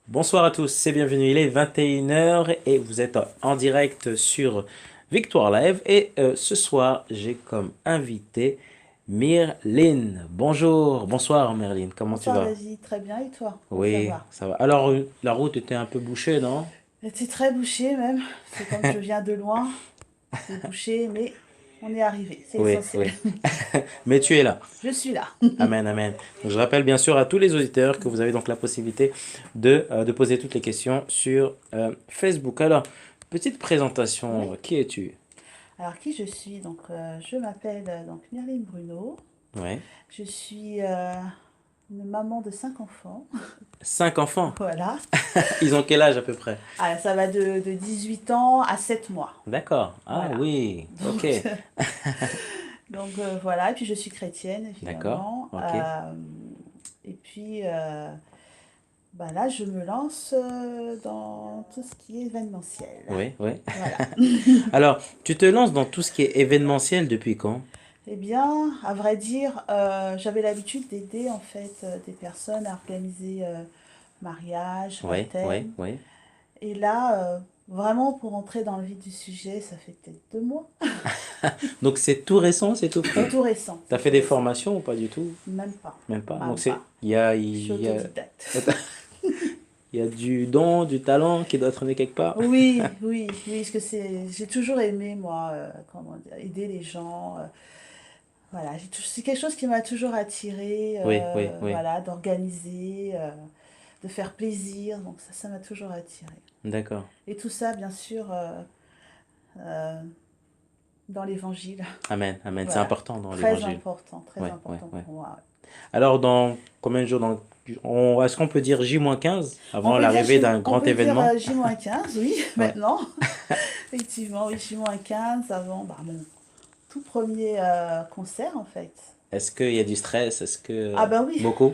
Bonsoir à tous et bienvenue. Il est 21 h et vous êtes en direct sur Victoire Live. Et ce soir, j'ai comme invité Myrline. Bonjour, bonsoir Myrline, comment tu Bonsoir vas? Daisy, très bien et toi? Comment ça Oui, va? ça va. Alors, la route était un peu bouchée, non? C'est très bouché même, parce que comme je viens de loin, c'est bouché, mais on est arrivé, c'est Oui, l'essentiel. oui. Mais tu es là. Je suis là. Amen, amen. Donc, je rappelle bien sûr à tous les auditeurs que vous avez donc la possibilité de poser toutes les questions sur Facebook. Alors, petite Oui. présentation, qui es-tu? Alors qui je suis? Donc je m'appelle donc Myrline Bruno. Ouais. Je suis une maman de 5 enfants. 5 enfants. Voilà. Ils ont quel âge à peu près? Ah, ça va de 18 ans à 7 mois. D'accord. Ah Voilà. oui, ok. Donc, voilà. Et puis je suis chrétienne D'accord, évidemment. ok. Et puis bah là, je me lance dans tout ce qui est événementiel. Oui, oui. Voilà. Alors, tu te lances dans tout ce qui est événementiel depuis quand? Eh bien, à vrai dire, j'avais l'habitude d'aider en fait des personnes à organiser mariage, Oui, oui, baptême. oui. Et là, vraiment pour entrer dans le vif du sujet, ça fait peut-être 2 mois. Donc c'est tout récent, c'est tout C'est frais? tout récent, T'as c'est fait tout des récent. formations ou pas du tout? Même pas, Même pas. Donc même c'est, pas. il y a, Je suis il y a, autodidacte. il y a du don, du talent qui doit traîner quelque part. Oui, oui, oui, parce que j'ai toujours aimé moi, comment dire, aider les gens. Voilà, c'est quelque chose qui m'a toujours attirée, Oui, oui, oui. voilà, d'organiser, de faire plaisir, donc ça m'a toujours attirée. D'accord. Et tout ça, bien sûr, euh, dans l'évangile, Amen, amen. C'est voilà, important dans l'évangile. très Oui, oui, important oui. pour moi. Alors, dans combien de jours est-ce qu'on peut dire J-15 On avant peut dire l'arrivée d'un on grand peut dire événement? J-15, oui, Ouais. maintenant, effectivement, oui, J-15 avant bah, mon tout premier concert en fait. Est-ce qu'il y a du stress? Est-ce que Ah ben oui, beaucoup?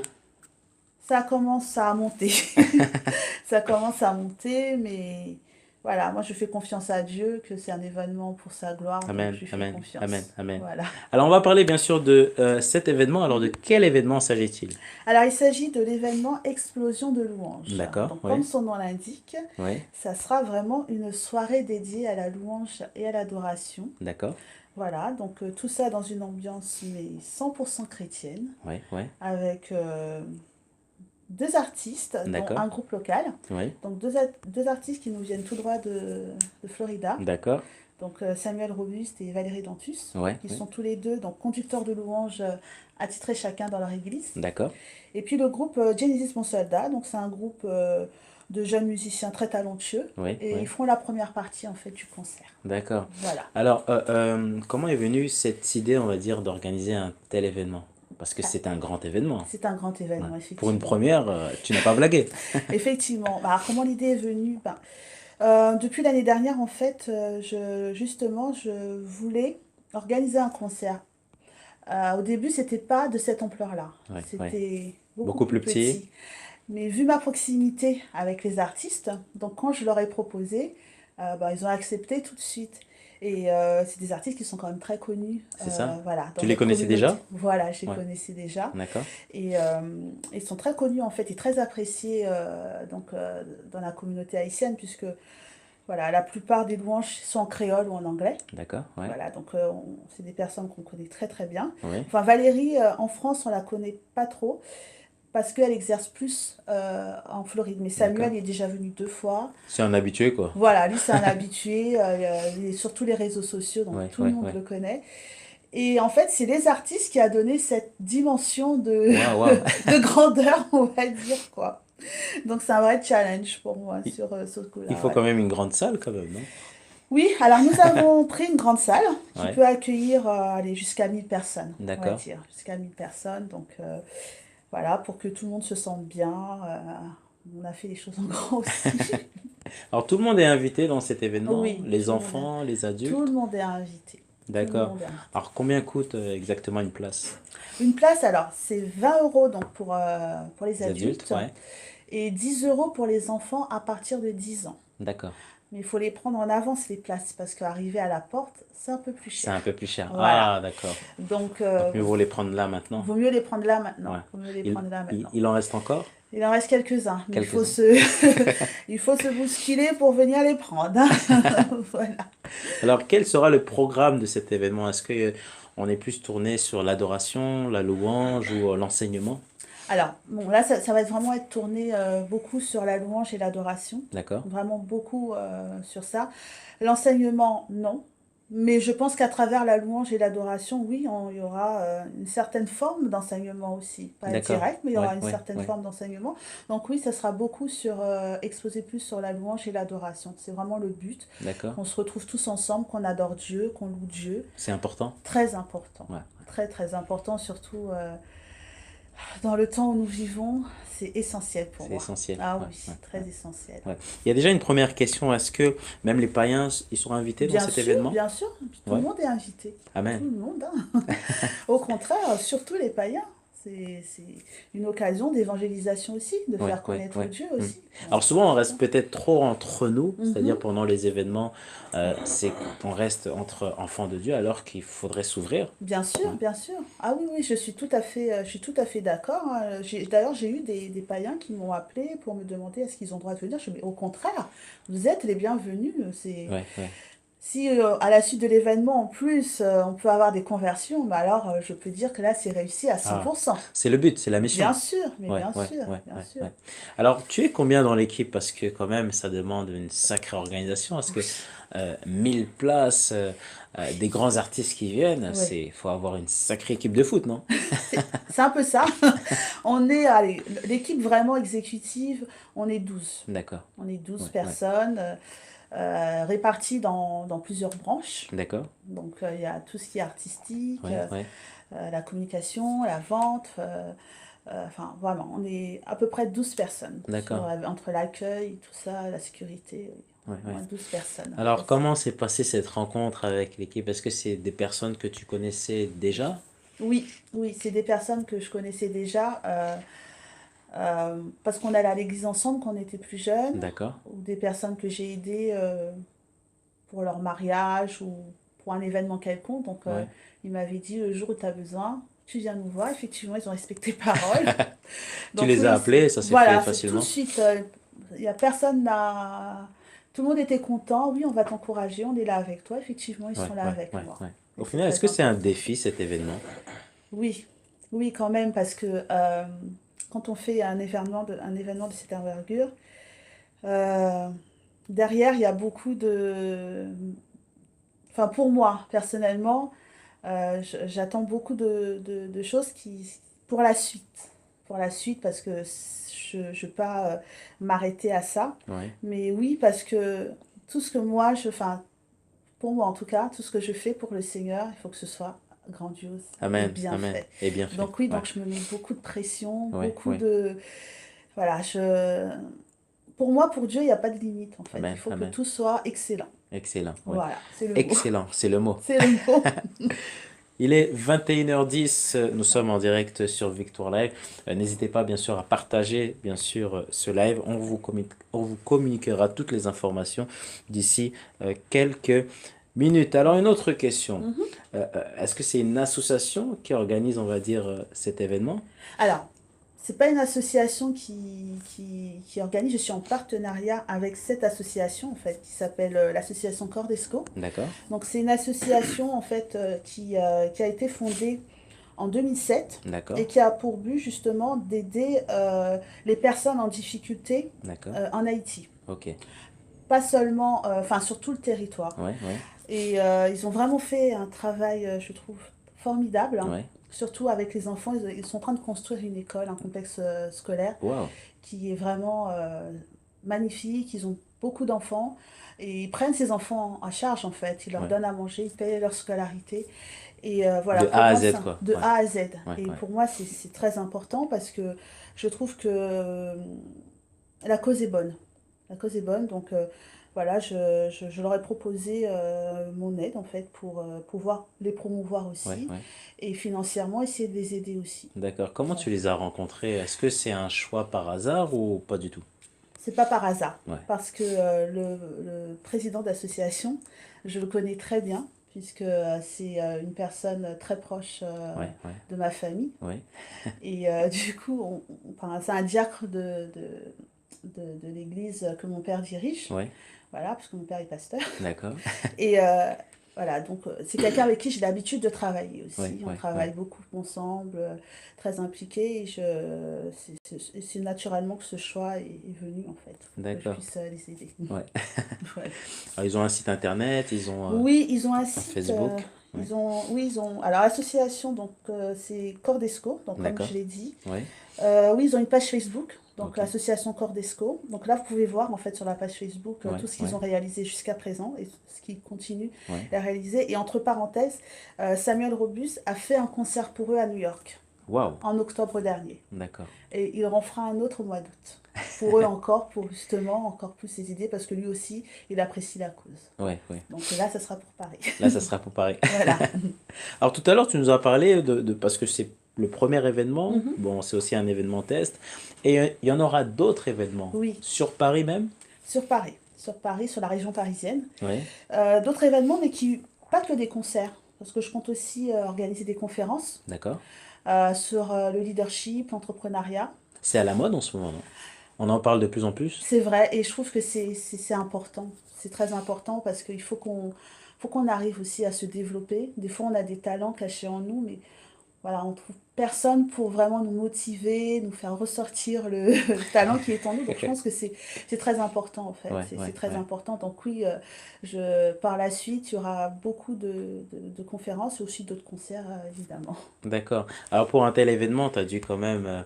ça commence à monter. Ça commence à monter, mais voilà, moi je fais confiance à Dieu, que c'est un événement pour sa gloire, donc je Amen, lui fais amen, amen, confiance. amen. Voilà. Alors on va parler bien sûr de cet événement. Alors de Mhm. quel événement s'agit-il? Alors il s'agit de l'événement Explosion de louanges. D'accord, Donc comme oui, son nom l'indique, oui, ça sera vraiment une soirée dédiée à la louange et à l'adoration. d'accord, Voilà, donc tout ça dans une ambiance mais 100% chrétienne, oui, oui, avec deux artistes, dont d'accord, un groupe local. oui, Donc deux artistes qui nous viennent tout droit de Florida. d'accord, Donc Samuel Robuste et Valérie Dantus, oui, qui oui, sont tous les deux donc conducteurs de louanges attitrés chacun dans leur église. d'accord, Et puis le groupe Genesis Mon Soldat, donc c'est un groupe de jeunes musiciens très talentueux oui, et oui, ils font la première partie en fait du concert. d'accord. Voilà. Alors, comment est venue cette idée, on va dire, d'organiser un tel événement? Parce que Ah, c'est un grand événement. c'est un grand Ouais. événement Pour une effectivement. première, tu n'as pas blagué. Effectivement. Bah, comment l'idée est venue? Ben, depuis l'année dernière en fait, justement je voulais organiser un concert. Au début, c'était pas de cette ampleur-là. Oui, oui. C'était beaucoup Beaucoup plus plus petit. petit. Mais vu ma proximité avec les artistes, donc quand je leur ai proposé, bah, ils ont accepté tout de suite. Et c'est des artistes qui sont quand même très connus, C'est ça? voilà, dans Tu les notre connaissais communauté. déjà? Voilà, je les Ouais, connaissais déjà. d'accord. Et ils sont très connus en fait et très appréciés donc, dans la communauté haïtienne, puisque voilà, la plupart des louanges sont en créole ou en anglais. D'accord, ouais. Voilà, donc c'est des personnes qu'on connaît très très bien. Oui, Enfin, Valérie, en France, on la connaît pas trop parce qu'elle exerce plus en Floride. Mais d'accord. Samuel est déjà venu 2 fois. C'est un habitué, quoi. Voilà, lui, c'est un habitué. Il est sur tous les réseaux sociaux, donc Oui, tout le oui, monde oui. le connaît. Et en fait, c'est les artistes qui a donné cette dimension Waouh, waouh. de grandeur, on va dire, quoi. Donc, c'est un vrai challenge pour moi Il sur ce il coup-là, faut ouais. quand même une grande salle, quand même, non? Oui, alors nous avons pris une grande salle qui Ouais, peut accueillir allez, jusqu'à 1000 personnes, on va d'accord. dire, jusqu'à 1000 personnes. Donc voilà, pour que tout le monde se sente bien. On a fait les choses en grand aussi. Alors, tout le monde est invité dans cet événement, Oui, les enfants, les tout le adultes. monde est invité. Tout le D'accord. monde est invité. Alors, combien coûte exactement une place? Une place, alors, c'est 20 euros donc pour les Les adultes, adultes ouais. et 10 euros pour les enfants à partir de 10 ans. D'accord. Mais il faut les prendre en avance, les places, parce qu'arriver à la porte, c'est un peu plus C'est cher. un peu plus cher. Voilà. Ah, d'accord. Donc, Donc, mieux vaut les prendre là maintenant. vaut mieux les prendre là maintenant. Ouais. Vaut mieux les Il, prendre là il, maintenant. il en reste encore? Il en reste quelques-uns, mais Quelques-uns. il faut se bousculer pour venir les prendre, hein. Voilà. Alors, quel sera le programme de cet événement? Est-ce que on est plus tourné sur l'adoration, la louange ou l'enseignement? Alors, bon, là, ça va vraiment être tourné beaucoup sur la louange et l'adoration. D'accord? Vraiment beaucoup sur ça. L'enseignement, non. Mais je pense qu'à travers la louange et l'adoration, oui, il y aura une certaine forme d'enseignement aussi. Pas D'accord. direct, mais il y Ouais, aura une ouais, certaine ouais. forme d'enseignement. Donc oui, ça sera beaucoup sur, exposé plus sur la louange et l'adoration. C'est vraiment le but, D'accord. qu'on se retrouve tous ensemble, qu'on adore Dieu, qu'on loue Dieu. C'est important? Très important. Ouais, Très, très important, surtout dans le temps où nous vivons, c'est essentiel pour c'est moi. essentiel. Ah Ouais, oui, ouais, très ouais, essentiel. ouais. Il y a déjà une première question. Est-ce que même les païens, ils seront invités dans cet événement? Bien sûr, tout le Ouais. monde est invité. Tout Amen. le monde, hein. Au contraire, surtout les païens. C'est une occasion d'évangélisation aussi, de Ouais, faire ouais, connaître ouais. Dieu Hmm. aussi. Donc Alors c'est souvent on important. reste peut-être trop entre nous, c'est-à-dire Mhm. pendant les événements, c'est qu'on reste entre enfants de Dieu alors qu'il faudrait s'ouvrir. Bien sûr, Ouais. bien sûr. Ah oui, oui, je suis tout à fait d'accord, hein. D'ailleurs, j'ai eu des païens qui m'ont appelé pour me demander est-ce qu'ils ont le droit de venir. Je dis, mais au contraire, vous êtes les bienvenus. Ouais, ouais. Si à la suite de l'événement, en plus, on peut avoir des conversions, bah alors je peux dire que là, c'est réussi à cent Ah, pour cent. c'est le but, c'est la mission. Bien sûr, mais Ouais, bien ouais, sûr, ouais, bien ouais, sûr. ouais. Alors, tu es combien dans l'équipe? Parce que quand même, ça demande une sacrée organisation. Est-ce que Oui, 1000 places, des grands artistes qui viennent, oui. faut avoir une sacrée équipe de foot, non? C'est un peu ça. On est, allez, l'équipe vraiment exécutive, on est 12. D'accord. On est 12 Ouais, ouais. personnes réparties dans plusieurs branches. D'accord. Donc, il y a tout ce qui est artistique, Ouais, ouais. la communication, la vente. Enfin, vraiment, on est à peu près 12 personnes D'accord. entre l'accueil, tout ça, la sécurité. Oui. Ouais, Au ouais. moins 12 personnes à peu près Alors, ça. comment s'est passée cette rencontre avec l'équipe? Est-ce que c'est des personnes que tu connaissais déjà? Oui, oui, c'est des personnes que je connaissais déjà parce qu'on allait à l'église ensemble quand on était plus jeunes, D'accord. ou des personnes que j'ai aidées pour leur mariage ou pour un événement quelconque. Donc, Ouais. ils m'avaient dit le jour où tu as besoin, tu viens nous voir. Effectivement, ils ont respecté parole. Tu Donc, les as oui, appelés, ça s'est fait voilà, c'est tout de facilement? suite. Il y a personne n'a. Tout le monde était content. Oui, on va t'encourager, on est là avec toi. Effectivement, ils Ouais, sont là ouais, avec ouais, moi. ouais. Et Au c'est final, est-ce très que c'est un important. défi cet événement? Oui, oui, quand même, parce que quand on fait un événement de cette envergure, euh, derrière, il y a beaucoup de... Enfin, pour moi, personnellement, j'attends beaucoup de choses pour la suite. Pour la suite, parce que je ne vais pas m'arrêter à ça. Ouais. Mais oui, parce que tout ce que moi, enfin, pour moi en tout cas, tout ce que je fais pour le Seigneur, il faut que ce soit grandiose et Amen, bien amen. fait. Et bien fait. Donc oui, Ouais, donc je me mets beaucoup de pression, ouais, beaucoup ouais. de... Voilà, pour moi, pour Dieu, il n'y a pas de limite en fait. Il Amen, faut que amen. tout soit excellent. Excellent, oui. Voilà, c'est le mot. Excellent, c'est le mot. C'est le mot. Il est 21h10, nous sommes en direct sur Victoire Live. N'hésitez pas bien sûr à partager bien sûr ce live. On vous communiquera toutes les informations d'ici quelques minutes. Alors une autre question. Mhm. Est-ce que c'est une association qui organise, on va dire, cet événement? Alors, c'est pas une association qui organise, je suis en partenariat avec cette association en fait, qui s'appelle l'association Cordesco. D'accord, Donc c'est une association en fait qui a été fondée en 2007 d'accord, et qui a pour but justement d'aider les personnes en difficulté d'accord. en Haïti. Ok. Pas seulement, enfin sur tout le territoire. Ouais, ouais, Et ils ont vraiment fait un travail, je trouve, formidable, hein. ouais. Surtout avec les enfants, ils sont en train de construire une école, un complexe scolaire Wow. qui est vraiment magnifique. Ils ont beaucoup d'enfants et ils prennent ces enfants en charge en fait. Ils leur Ouais. donnent à manger, ils payent leur scolarité. Et voilà, De pour A à moi, Z, ça, quoi. de Ouais, A à Z. ouais, Et ouais. pour moi, c'est très important parce que je trouve que la cause est bonne. La cause est bonne, donc voilà, je leur ai proposé mon aide en fait pour pouvoir les promouvoir Ouais, aussi ouais. et financièrement essayer de les aider aussi. D'accord. Comment Voilà. tu les as rencontrés? Est-ce que c'est un choix par hasard ou pas du tout? C'est pas par hasard, Ouais. parce que le président d'association, je le connais très bien, puisque c'est une personne très proche Ouais, ouais, de ma famille. ouais. Et du coup, enfin, c'est un diacre de l'église que mon père dirige. Ouais, Voilà, parce que mon père est pasteur. d'accord. Et voilà, donc c'est quelqu'un avec qui j'ai l'habitude de travailler Ouais, aussi. On ouais, travaille ouais. beaucoup ensemble, très impliqués. Et c'est naturellement que ce choix est venu, en fait, pour que je D'accord. puisse les aider. Ouais. Voilà. Alors, ils ont un site internet, ils ont Oui, ils ont un un site. Facebook. Ouais, Oui, ils ont. Alors, l'association, donc, c'est Cordesco, donc, comme je d'accord. l'ai dit. Ouais, Oui, ils ont une page Facebook, donc ok. l'association Cordesco. Donc là, vous pouvez voir en fait sur la page Facebook Ouais, tout ce qu'ils ouais, ont réalisé jusqu'à présent et ce qu'ils continuent ouais. à réaliser. Et entre parenthèses, Samuel Robus a fait un concert pour eux à New York Waouh, en octobre dernier. d'accord. Et il en fera un autre au mois d'août. Pour eux encore, pour justement encore plus ses idées, parce que lui aussi, il apprécie la cause. Ouais, ouais. Donc là, ça sera pour Paris. Là, ça sera pour Paris. Voilà. Alors, tout à l'heure, tu nous as parlé parce que c'est le premier événement. Mhm. Bon, c'est aussi un événement test. Et il y en aura d'autres événements Oui, sur Paris même. sur Paris. Sur Paris, sur la région parisienne. Ouais, D'autres événements, mais qui pas que des concerts, parce que je compte aussi organiser des conférences d'accord. sur le leadership, l'entrepreneuriat. C'est à la mode en ce moment, non? On en parle de plus en plus. C'est vrai, et je trouve que c'est important. C'est très important parce qu'il faut qu'on arrive aussi à se développer. Des fois, on a des talents cachés en nous, mais voilà, on trouve personne pour vraiment nous motiver, nous faire ressortir le talent qui est en nous. Donc je pense que c'est très important en fait. Ouais, C'est ouais, très ouais. important. Donc oui, par la suite, il y aura beaucoup de conférences et aussi d'autres concerts évidemment. D'accord. Alors, pour un tel événement, tu as dû quand même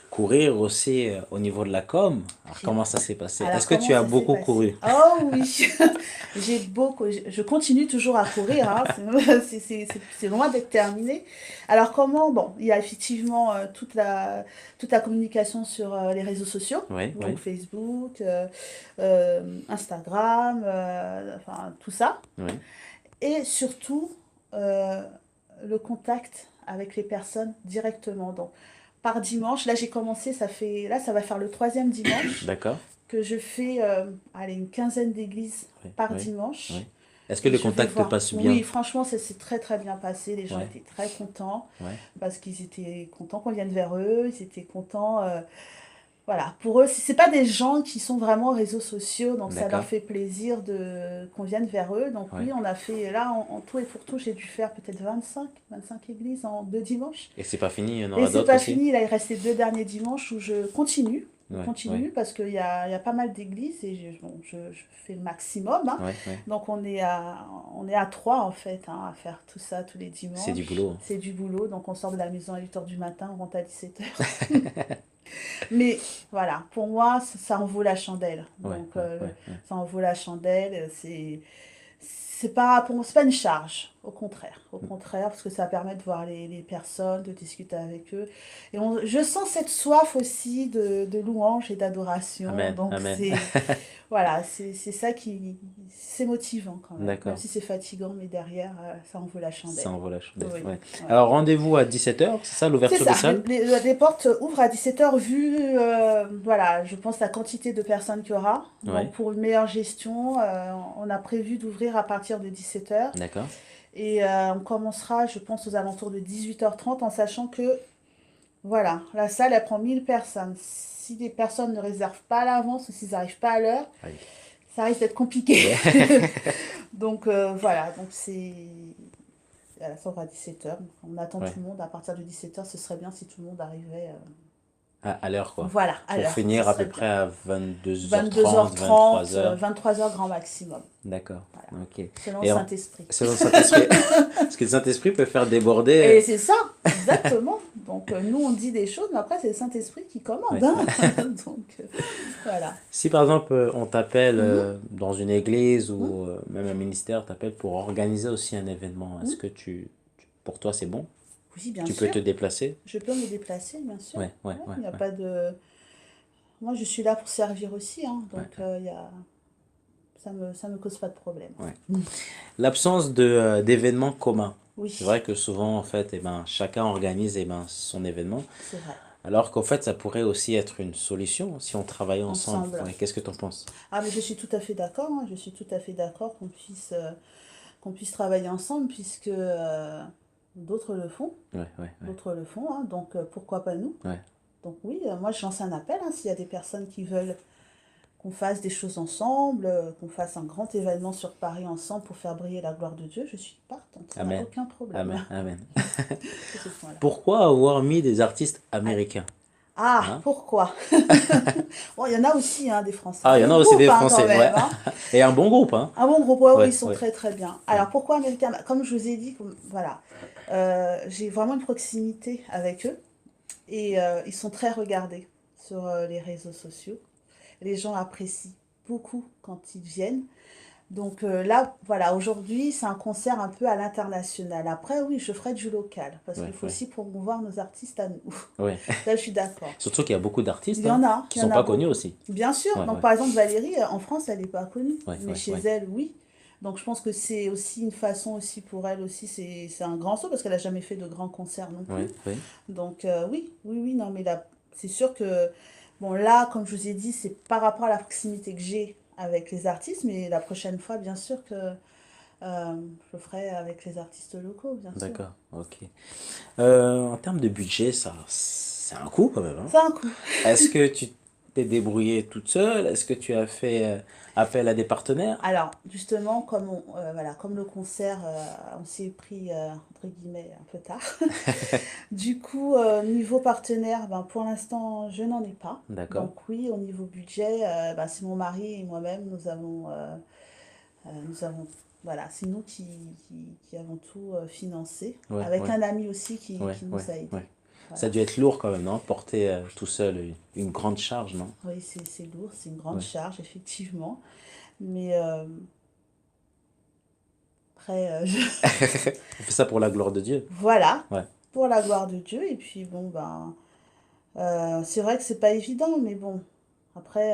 courir aussi au niveau de la com. Alors, J'ai- comment ça s'est passé? Alors Est-ce que comment tu as ça s'est beaucoup passé? couru? Oh oui, je continue toujours à courir, hein. C'est loin d'être terminé. Alors comment? Bon, il y a effectivement toute la communication sur les réseaux sociaux, Oui, donc oui, Facebook, Instagram, enfin tout ça. oui. Et surtout euh, le contact avec les personnes directement. Donc par dimanche, là j'ai commencé, ça va faire le troisième dimanche D'accord. que je fais allez, une quinzaine d'églises Oui, par oui, dimanche. oui. Est-ce que Et le je vais contact te voir. passe Oui, bien? franchement, ça s'est très très bien passé. Les gens Ouais, étaient très contents ouais. parce qu'ils étaient contents qu'on vienne vers eux. Ils étaient contents. Voilà, pour eux, c'est pas des gens qui sont vraiment réseaux sociaux, donc ça leur D'accord. fait plaisir de qu'on vienne vers eux. Donc Ouais. oui, on a fait, là, en tout et pour tout, j'ai dû faire peut-être 25 églises en 2 dimanches. Et c'est pas fini, il y en Et aura c'est d'autres pas aussi? fini, là, il reste les 2 derniers dimanches où je continue. Je Ouais, ouais, continue parce qu'il y a pas mal d'églises et bon, je fais le maximum, hein. ouais, ouais. Donc on est à trois en fait, hein, à faire tout ça tous les C'est du dimanches. boulot. C'est du boulot, donc on sort de la maison à 8 h du matin, on rentre à 17 h. Mais voilà, pour moi, ça en vaut la chandelle. Ouais, Donc ouais, ouais, ouais. ça en vaut la chandelle. C'est pas une charge, au contraire, parce que ça permet de voir les personnes, de discuter avec eux. Et je sens cette soif aussi de louange et d'adoration. Amen, Donc amen. voilà, c'est ça c'est motivant quand même D'accord. si c'est fatigant, mais derrière, ça en vaut la Ça chandelle. envoie la chandelle. Oui, Ouais. ouais. Alors, rendez-vous à 17h, c'est ça C'est l'ouverture des ça, salles? les portes ouvrent à 17 h vu, voilà, je pense la quantité de personnes qu'il y aura. Donc Ouais. pour une meilleure gestion, on a prévu d'ouvrir à partir de 17 h. D'accord. Et on commencera, je pense, aux alentours de 18 h 30 en sachant que, voilà, la salle, elle prend 1000 personnes. Si des personnes ne réservent pas à l'avance ou s'ils n'arrivent pas à l'heure, Aïe. ça risque d'être compliqué. Ouais. Donc voilà, donc c'est... Voilà, ça ouvre à 17 h. On attend Ouais. tout le monde. À partir de 17 h, ce serait bien si tout le monde arrivait. À l'heure, quoi. Voilà, à Pour l'heure, ce finir à peu serait près bien. à 22h30, 22 h 30 23h. 23 h grand maximum. D'accord. Voilà, Ok. selon le Et Saint-Esprit. selon le Saint-Esprit, parce que le Saint-Esprit peut faire déborder. Et c'est ça, exactement. Donc nous, on dit des choses, mais après, c'est le Saint-Esprit qui commande, Ouais. hein. Donc voilà. Si par exemple on t'appelle Mhm, dans une église mhm, ou même un ministère t'appelle pour organiser aussi un événement, est-ce mhm. que pour toi c'est bon? Oui, bien Tu peux sûr. te déplacer? Je peux me déplacer, bien sûr. Ouais, ouais, Ouais, ouais, il n'y a ouais, pas de... Moi, je suis là pour servir aussi, hein. ouais, Donc ça me cause pas de problème. ouais. L'absence d'événements communs. C'est Oui, vrai que souvent en fait, eh ben, chacun organise eh ben, son événement, c'est vrai. alors qu'en fait ça pourrait aussi être une solution si on travaillait ensemble. Ensemble. Ouais, qu'est-ce que tu en penses? Ah, mais je suis tout à fait d'accord, hein. Je suis tout à fait d'accord qu'on puisse qu'on puisse travailler ensemble, puisque d'autres le font. Ouais, ouais, ouais. D'autres le font, hein, donc pourquoi pas nous? Ouais. Donc oui, moi je lance un appel, hein, s'il y a des personnes qui veulent qu'on fasse des choses ensemble, qu'on fasse un grand événement sur Paris ensemble pour faire briller la gloire de Dieu, je suis partante, il n'y a Amen. aucun problème Amen. Amen. sur ce point-là. Pourquoi avoir mis des artistes américains? Ah, Hein? pourquoi? Bon, il y en a aussi, hein, des Français. Un Ah, il y en bon a aussi groupe, des hein, quand Français, ouais. même, hein. Et un bon groupe, hein? Un bon groupe, ouais, oui, Ouais, ils sont ouais, très très bien. ouais. Alors pourquoi américains? Bah, comme je vous ai dit, voilà, j'ai vraiment une proximité avec eux et ils sont très regardés sur les réseaux sociaux. Les gens apprécient beaucoup quand ils viennent. Donc là, voilà, aujourd'hui, c'est un concert un peu à l'international. Après, oui, je ferai du local, parce qu'il Ouais, faut ouais, aussi promouvoir nos artistes à nous. ouais. Là, je suis d'accord. Surtout qu'il y a beaucoup d'artistes, Il y hein, en a, qui il y en sont a pas connus beaucoup. aussi. Bien sûr. Ouais, Donc, ouais, par exemple, Valérie, en France, elle n'est pas connue, ouais, mais ouais, chez ouais. elle, oui. Donc, je pense que c'est aussi une façon aussi pour elle aussi, c'est un grand saut, parce qu'elle n'a jamais fait de grands concerts non plus. Ouais, ouais. Donc, oui, oui, oui, non, mais là, c'est sûr que, bon, là, comme je vous ai dit, c'est par rapport à la proximité que j'ai avec les artistes, mais la prochaine fois, bien sûr que je le ferai avec les artistes locaux, bien sûr. D'accord, ok. En termes de budget, ça, c'est un coût quand même, hein. C'est un coup. Est-ce que tu t'es débrouillée toute seule? Est-ce que tu as fait appel à des partenaires? Alors, justement, voilà, comme le concert, on s'y est pris, entre guillemets, un peu tard. Du coup, niveau partenaire, ben, pour l'instant, je n'en ai pas. D'accord. Donc oui, au niveau budget, ben, c'est mon mari et moi-même, nous avons, voilà, c'est nous qui avons tout financé, Ouais, avec ouais, un ami aussi ouais, qui ouais, nous a aidés. ouais. Ça a Voilà. dû être lourd quand même, non? Porter tout seul une grande charge, non? Oui, c'est lourd, c'est une grande Ouais. charge, effectivement. Mais après, On fait ça pour la gloire de Dieu. voilà, Ouais. pour la gloire de Dieu. Et puis bon, ben, c'est vrai que c'est pas évident, mais bon, après,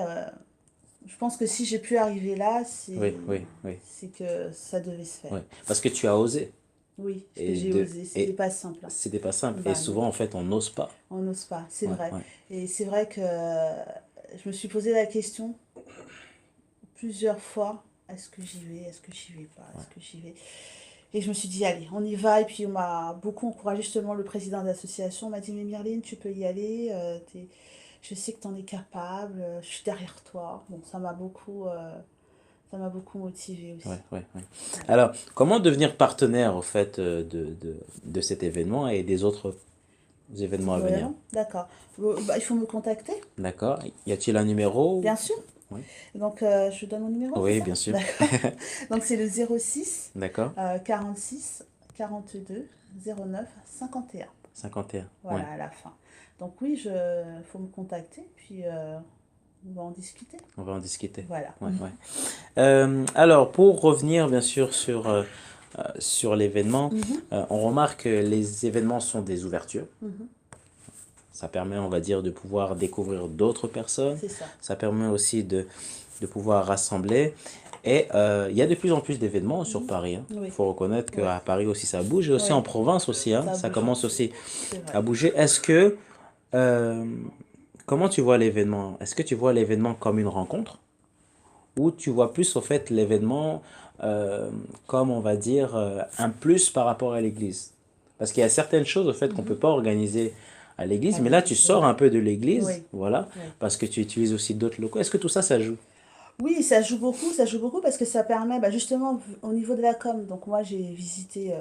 je pense que si j'ai pu arriver là, Oui, oui, oui, c'est que ça devait se faire. oui. Parce que tu as osé. Oui, ce que Et, j'ai osé, c'était et pas simple, hein. c'était pas simple. Et Bah non, souvent, en fait, on n'ose pas. on n'ose pas, c'est Ouais, vrai. ouais. Et c'est vrai que je me suis posé la question plusieurs fois, est-ce que j'y vais, est-ce que j'y vais pas, est-ce que j'y vais? Et je me suis dit, allez, on y va. Et puis on m'a beaucoup encouragé, justement, le président de l'association m'a dit, mais Myrline, tu peux y aller, je sais que tu en es capable, je suis derrière toi. Bon, ça m'a beaucoup motivée Ouais, aussi. ouais, ouais. Voilà. Alors, comment devenir partenaire, au fait, de cet événement et des autres événements à venir? Vraiment? D'accord. Bah, il faut me contacter, D'accord. Y a-t-il un numéro? bien sûr. Oui. Donc, je donne mon numéro, c'est Oui, ça? bien sûr. D'accord. Donc, c'est le 06 D'accord. 46 42 09 51. 51. Ouais. Voilà, à la fin. Donc, oui, faut me contacter, puis on va en discuter. On va en discuter. Voilà. Ouais, ouais. Alors, pour revenir bien sûr sur l'événement, Mhm, on remarque que les événements sont des ouvertures. mhm. Ça permet, on va dire, de pouvoir découvrir d'autres personnes. C'est ça. Ça permet aussi de pouvoir rassembler. Et il y a de plus en plus d'événements sur Mhm. Paris, hein. Il Oui, faut reconnaître oui, qu'à Paris aussi ça bouge, et aussi en oui, province aussi, hein, ça ça bouge commence aussi. aussi C'est à vrai. bouger. Euh, comment tu vois l'événement? Est-ce que tu vois l'événement comme une rencontre ou tu vois plus au fait l'événement euh, comme on va dire un plus par rapport à l'église? Parce qu'il y a certaines choses au fait qu'on ne peut Mhm. pas organiser à l'église, À mais là tu l'église, c'est sors vrai. un peu de l'église, Oui, voilà, oui. parce que tu utilises aussi d'autres locaux. Est-ce que tout ça, ça joue? Oui, ça joue beaucoup parce que ça permet, bah, justement, au niveau de la com, donc moi j'ai visité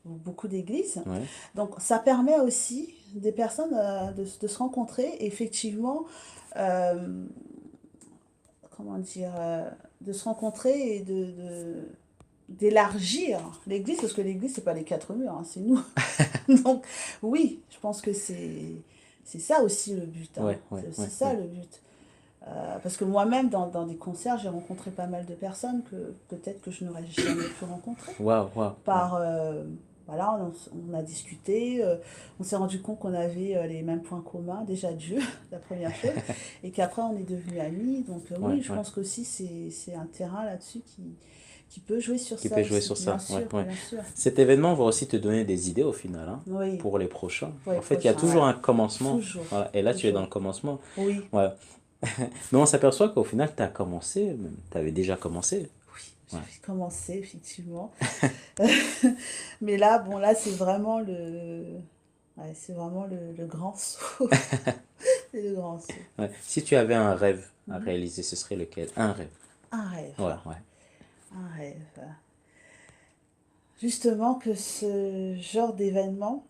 beaucoup d'églises, Ouais, donc ça permet aussi des personnes de se rencontrer, et effectivement, euh, comment dire, de se rencontrer et d'élargir l'église, parce que l'église, c'est pas les quatre murs, hein, c'est nous. Donc oui, je pense que c'est ça aussi le but, hein. ouais, ouais, C'est ouais, aussi ça ouais. le but. Parce que moi-même, dans des concerts, j'ai rencontré pas mal de personnes que peut-être que je n'aurais jamais pu rencontrer. Waouh, waouh, waouh. Par, voilà, on a discuté, on s'est rendu compte qu'on avait les mêmes points communs, déjà Dieu, la première chose, et qu'après on est devenus amis. Donc Ouais, oui, je ouais. pense qu'aussi c'est un terrain là-dessus qui peut jouer sur Qui ça peut jouer aussi, sur ça, ouais, ouais. bien sûr. Cet événement va aussi te donner des idées au final, hein, Oui, pour les prochains. pour les En fait, il y a prochains, toujours voilà. un commencement. Toujours, Voilà. Et là, tu es dans toujours. le commencement. Oui, Ouais. Mais on s'aperçoit qu'au final, tu as commencé, tu avais déjà commencé. J'ai ouais. envie de commencer, effectivement. Mais là, bon, là, c'est vraiment ouais, c'est vraiment le grand saut. C'est le grand saut. Ouais. Si tu avais un rêve à Mhm. réaliser, ce serait lequel? Un rêve. Un rêve. Ouais, ouais. Un rêve. Justement que ce genre d'événement,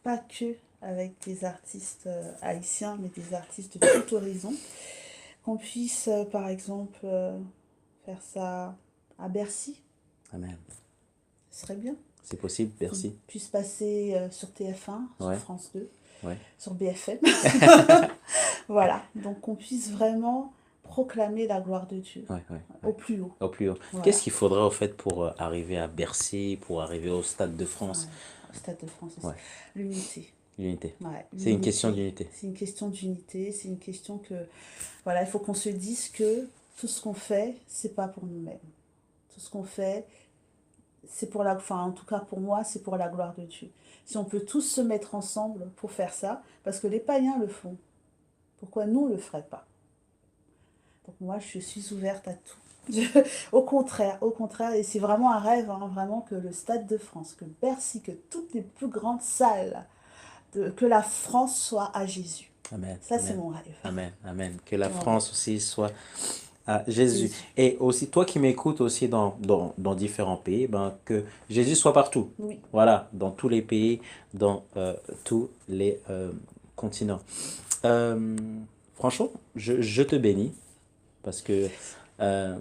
pas que avec des artistes haïtiens, mais des artistes de tout horizon, qu'on puisse, par exemple, faire ça à Bercy, Amen. ce serait bien. C'est possible, Qu'on merci. puisse passer sur TF1, sur Ouais, France 2, ouais, sur BFM. Voilà, donc qu'on puisse vraiment proclamer la gloire de Dieu ouais, ouais, au ouais. plus haut. Au plus haut. Qu'est-ce Voilà, qu'il faudrait au fait pour arriver à Bercy, pour arriver au Stade de France? ouais. Au Stade de France aussi. Ouais, L'unité. l'unité. Ouais, C'est une question l'unité. d'unité. C'est une question d'unité, c'est une question que, voilà, il faut qu'on se dise que tout ce qu'on fait, c'est pas pour nous-mêmes. Tout ce qu'on fait, c'est pour la, enfin, en tout cas pour moi, c'est pour la gloire de Dieu. Si on peut tous se mettre ensemble pour faire ça, parce que les païens le font, pourquoi nous on le ferait pas? Donc moi, je suis ouverte à tout. Au contraire, et c'est vraiment un rêve, hein, vraiment que le Stade de France, que Bercy, que toutes les plus grandes salles, que la France soit à Jésus. Amen, Ça, c'est amen, mon rêve. amen, amen. Que la Voilà. France aussi soit à Jésus. Jésus. Et aussi, toi qui m'écoutes aussi dans différents pays, ben, que Jésus soit partout. Oui. Voilà, dans tous les pays, dans tous les continents. Euh, Franchement, je te bénis parce que euh,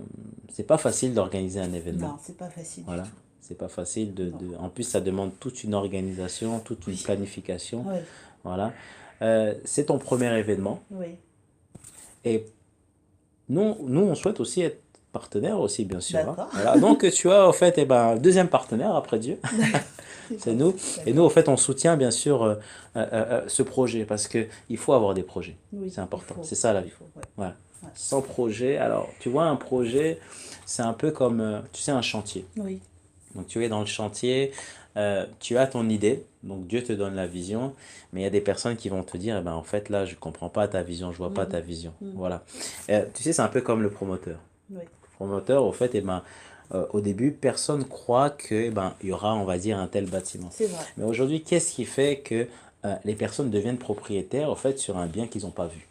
c'est pas facile d'organiser un événement. Non, c'est pas facile du Voilà, tout. c'est pas facile Non. en plus, ça demande toute une organisation, toute une Oui. planification. Oui. Voilà. C'est ton premier événement. Oui. Et nous, on souhaite aussi être partenaire aussi, bien sûr, hein. D'accord. Voilà. Donc, tu as, en fait, eh ben, deuxième partenaire après Dieu, C'est c'est gentil. nous. Et nous, D'accord. en fait, on soutient, bien sûr, ce projet parce que il faut avoir des projets. Oui, C'est il important. faut. C'est ça, la Il vie. faut. Ouais. Voilà. Ouais. Sans projet, alors, tu vois, un projet, c'est un peu comme, tu sais, un chantier. Oui. Donc tu es dans le chantier, tu as ton idée, donc Dieu te donne la vision, mais il y a des personnes qui vont te dire, eh ben, en fait là, je ne comprends pas ta vision, je vois pas ta Mhm. vision. Mhm. Voilà. Tu sais, c'est un peu comme le promoteur. Oui. Le promoteur, au fait, eh ben, au début, personne croit que, eh ben, il y aura, on va dire, un tel bâtiment. C'est vrai. Mais aujourd'hui, qu'est-ce qui fait que les personnes deviennent propriétaires, au fait, sur un bien qu'ils n'ont pas vu?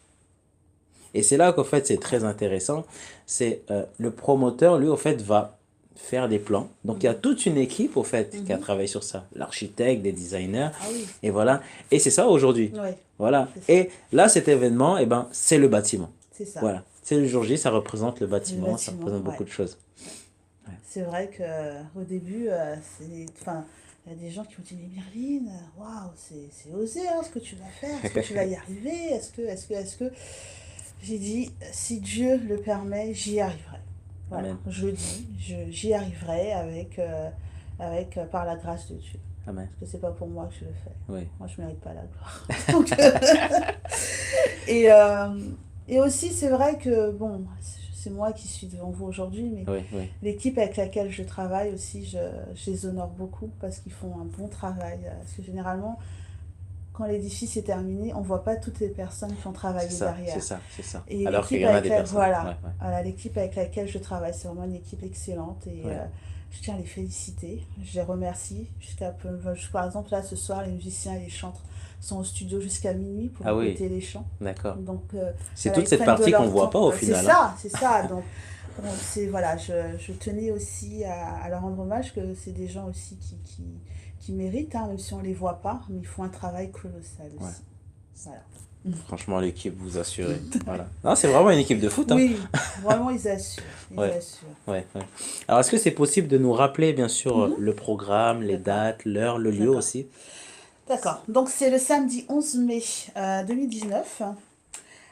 Et c'est là qu'au fait, c'est très intéressant. C'est le promoteur, lui, au fait, va faire des plans. Donc, il y a Mhm. toute une équipe, au fait, qui a Mhm. travaillé sur ça. L'architecte, des designers, Ah oui. et voilà. Et c'est ça aujourd'hui. Oui. Voilà. C'est ça. Et là, cet événement, eh ben, c'est le bâtiment. C'est ça. Voilà. C'est le jour J, ça représente le Le bâtiment, ça bâtiment. représente beaucoup Ouais. de choses. C'est vrai que au début, c'est, enfin, il y a des gens qui m'ont dit, mais Myriline, waouh, c'est osé hein, ce que tu vas faire. Est-ce que tu vas y arriver? Est-ce que... J'ai dit, si Dieu le permet, j'y arriverai. Voilà, Amen. je le dis, j'y arriverai par la grâce de Dieu. Amen. Parce que c'est pas pour moi que je le fais. Oui. Moi, je mérite pas la gloire. Donc, et, et aussi, c'est vrai que, bon, c'est moi qui suis devant vous aujourd'hui, mais Oui, oui. l'équipe avec laquelle je travaille aussi, je les honore beaucoup parce qu'ils font un bon travail. Parce que généralement, quand l'édifice est terminé, on voit pas toutes les personnes qui ont C'est travaillé ça, c'est derrière. ça, c'est ça. Et Alors qu'il l'équipe y en a avec des la, personnes. Ouais, voilà, ouais. voilà, l'équipe avec laquelle je travaille, c'est vraiment une équipe excellente et Ouais. je tiens à les féliciter. Je les remercie. Par exemple, là, ce soir, les musiciens et les chantres sont au studio jusqu'à minuit pour Ah oui, répéter les chants. d'accord. Donc, C'est voilà, toute ils cette prennent de partie qu'on leur voit temps. pas au C'est final, hein. ça, c'est ça. Donc, bon, voilà, je tenais aussi à leur rendre hommage que c'est des gens aussi qui méritent, hein, même si on les voit pas, mais ils font un travail colossal Ouais. aussi. Voilà. Franchement, l'équipe vous assurez. Voilà. Non, c'est vraiment une équipe de foot, hein. Oui, vraiment, ils assurent. Ils Ouais, assurent. ouais, ouais. Alors, est-ce que c'est possible de nous rappeler, bien sûr, Mhm. le programme, les D'accord, dates, l'heure, le lieu d'accord. aussi? D'accord. Donc, c'est le samedi 11 mai 2019.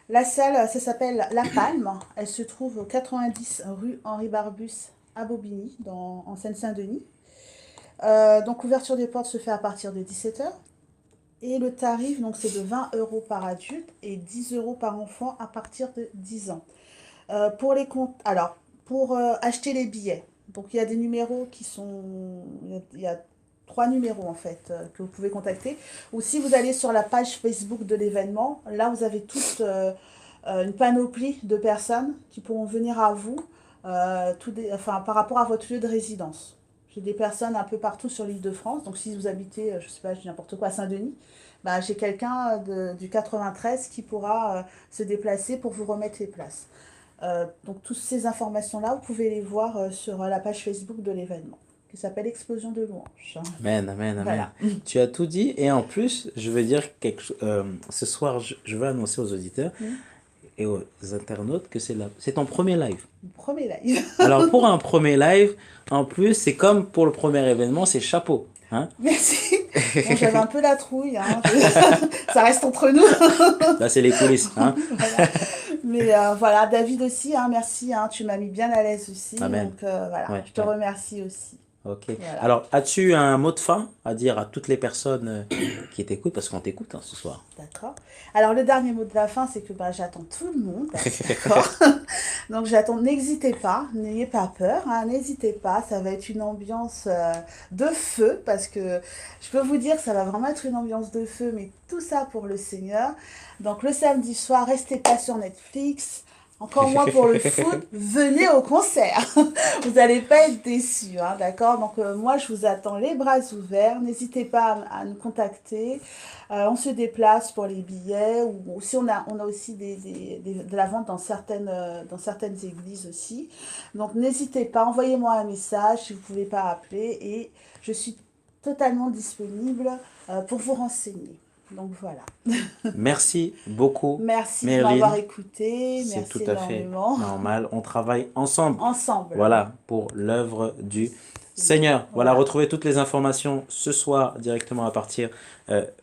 La salle, ça s'appelle La Palme. Elle se trouve au 90 rue Henri Barbus à Bobigny, en Seine-Saint-Denis. Donc, l'ouverture des portes se fait à partir de 17 h. Et le tarif, donc, c'est de 20 € par adulte et 10 € par enfant à partir de 10 ans. Pour les comptes, alors, pour acheter les billets, donc il y a des numéros qui sont. Il y a 3 numéros en fait que vous pouvez contacter. Ou si vous allez sur la page Facebook de l'événement, là vous avez toute une panoplie de personnes qui pourront venir à vous enfin, par rapport à votre lieu de résidence. J'ai des personnes un peu partout sur l'île de France. Donc, si vous habitez, je sais pas, je dis n'importe quoi, à Saint-Denis, bah, j'ai quelqu'un du 93 qui pourra se déplacer pour vous remettre les places. Donc, toutes ces informations-là, vous pouvez les voir sur la page Facebook de l'événement, qui s'appelle Explosion de louanges. Amen, amen, amen. Voilà. Tu as tout dit et en plus, je veux dire ce soir, je veux annoncer aux auditeurs Mm. et aux internautes que c'est ton premier live. Mon premier live. Alors pour un premier live, en plus, c'est comme pour le premier événement, c'est chapeau, hein? Merci. Bon, j'avais un peu la trouille, hein. Ça reste entre nous. Là, c'est les coulisses, hein? Voilà. Mais voilà, David aussi, hein, merci, hein, tu m'as mis bien à l'aise aussi. Amen. Donc voilà, Ouais, je te ouais. remercie aussi. Ok. Voilà. Alors, as-tu un mot de fin à dire à toutes les personnes qui t'écoutent, parce qu'on t'écoute hein, ce soir? D'accord. Alors le dernier mot de la fin, c'est que bah, j'attends tout le monde. D'accord. Donc j'attends, n'hésitez pas, n'ayez pas peur, hein, n'hésitez pas, ça va être une ambiance de feu, parce que je peux vous dire que ça va vraiment être une ambiance de feu, mais tout ça pour le Seigneur. Donc le samedi soir, restez pas sur Netflix. Encore moins pour le foot, venez au concert. Vous n'allez pas être déçus, hein, d'accord? Donc moi, je vous attends les bras ouverts. N'hésitez pas à nous contacter. On se déplace pour les billets. Ou si on a aussi de la vente dans certaines églises aussi. Donc n'hésitez pas, envoyez-moi un message si vous ne pouvez pas appeler. Et je suis totalement disponible pour vous renseigner. Donc voilà. Merci beaucoup, Merci de m'avoir Merlin. écouté. C'est tout Merci à fait énormément. normal. On travaille ensemble. Ensemble. Voilà, pour l'œuvre du Seigneur. Voilà, Voilà. retrouvez toutes les informations ce soir directement à partir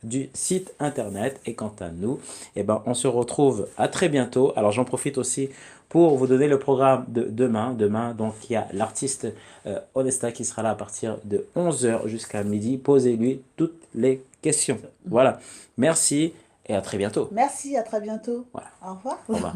du site internet. Et quant à nous, eh ben, on se retrouve à très bientôt. Alors j'en profite aussi pour vous donner le programme de demain. Demain, donc, il y a l'artiste Onesta qui sera là à partir de 11 h jusqu'à midi. Posez-lui toutes les questions. Voilà, merci et à très bientôt. Merci, à très bientôt. Voilà, Au revoir. au revoir.